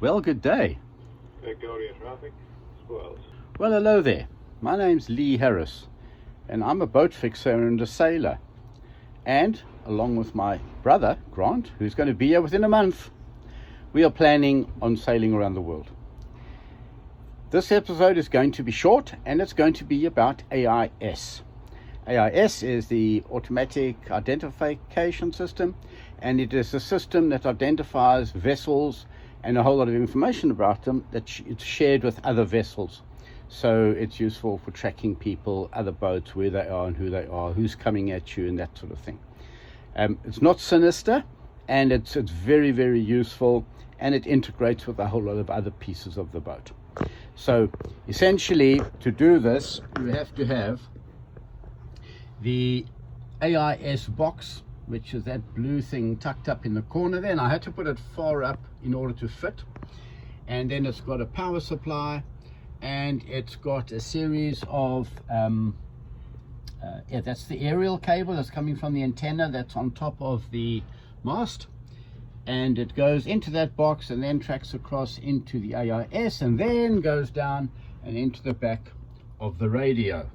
Well, good day. Traffic spoils. Well, hello there. My name's Lee Harris, and I'm a boat fixer and a sailor. And along with my brother, Grant, who's going to be here within a month, we are planning on sailing around the world. This episode is going to be short, and it's going to be about AIS. AIS is the Automatic Identification System, and it is a system that identifies vessels and a whole lot of information about them that it's shared with other vessels. So it's useful for tracking people, other boats, where they are and who they are, who's coming at you, and that sort of thing. It's not sinister, and it's very, very useful, and it integrates with a whole lot of other pieces of the boat. So essentially, to do this, you have to have the AIS box, which is that blue thing tucked up in the corner there, and I had to put it far up in order to fit. And then it's got a power supply, and it's got a series of that's the aerial cable that's coming from the antenna that's on top of the mast, and it goes into that box and then tracks across into the AIS and then goes down and into the back of the radio.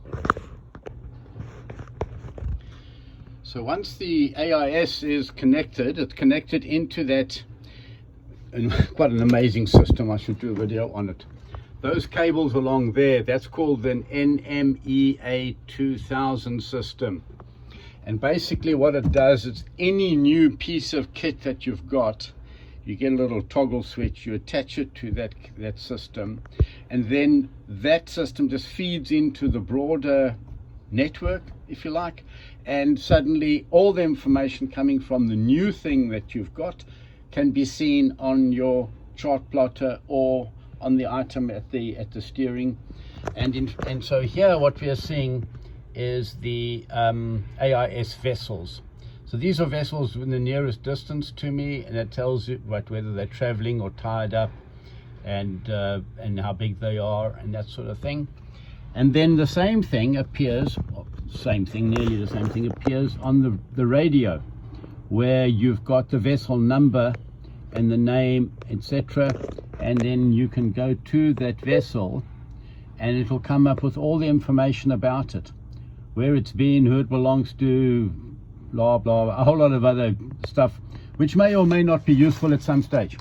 So once the AIS is connected, it's connected into that, and quite an amazing system. I should do a video on it. Those cables along there, that's called an NMEA 2000 system. And basically what it does is any new piece of kit that you've got, you get a little toggle switch, you attach it to that system, and then that system just feeds into the broader network, if you like, and suddenly all the information coming from the new thing that you've got can be seen on your chart plotter or on the item at the steering. And so here what we are seeing is the AIS vessels. So these are vessels in the nearest distance to me, and it tells you whether they're traveling or tied up, and how big they are and that sort of thing. And then the same thing appears, nearly the same thing appears on the radio, where you've got the vessel number and the name, etc. And then you can go to that vessel and it will come up with all the information about it, where it's been, who it belongs to, blah, blah, a whole lot of other stuff, which may or may not be useful at some stage.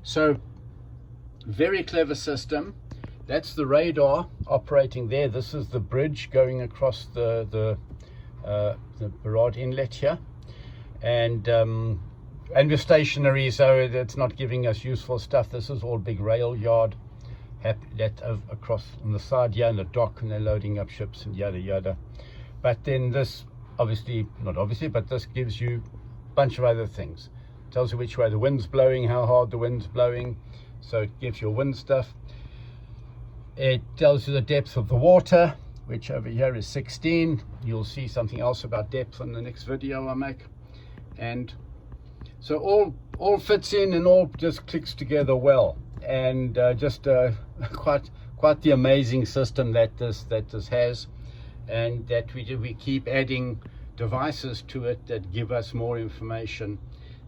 So, very clever system. That's the radar operating there. This is the bridge going across the Barrard Inlet here, and we're stationary, so it's not giving us useful stuff. This is all big rail yard that across on the side here, and the dock, and they're loading up ships and yada yada. But then this but this gives you a bunch of other things. It tells you which way the wind's blowing, how hard the wind's blowing, so it gives you wind stuff. It tells you the depth of the water, which over here is 16. You'll see something else about depth on the next video I make. And so all fits in and all just clicks together well. And just quite the amazing system that this has, and that we keep adding devices to it that give us more information,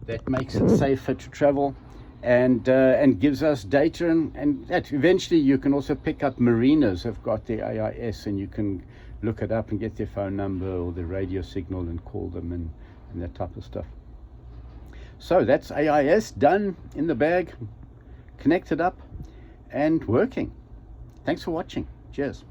that makes it safer to travel, and gives us data, and that eventually you can also pick up. Marinas have got their AIS, and you can look it up and get their phone number or their radio signal and call them and that type of stuff. So that's AIS done, in the bag, connected up and working. Thanks for watching. Cheers.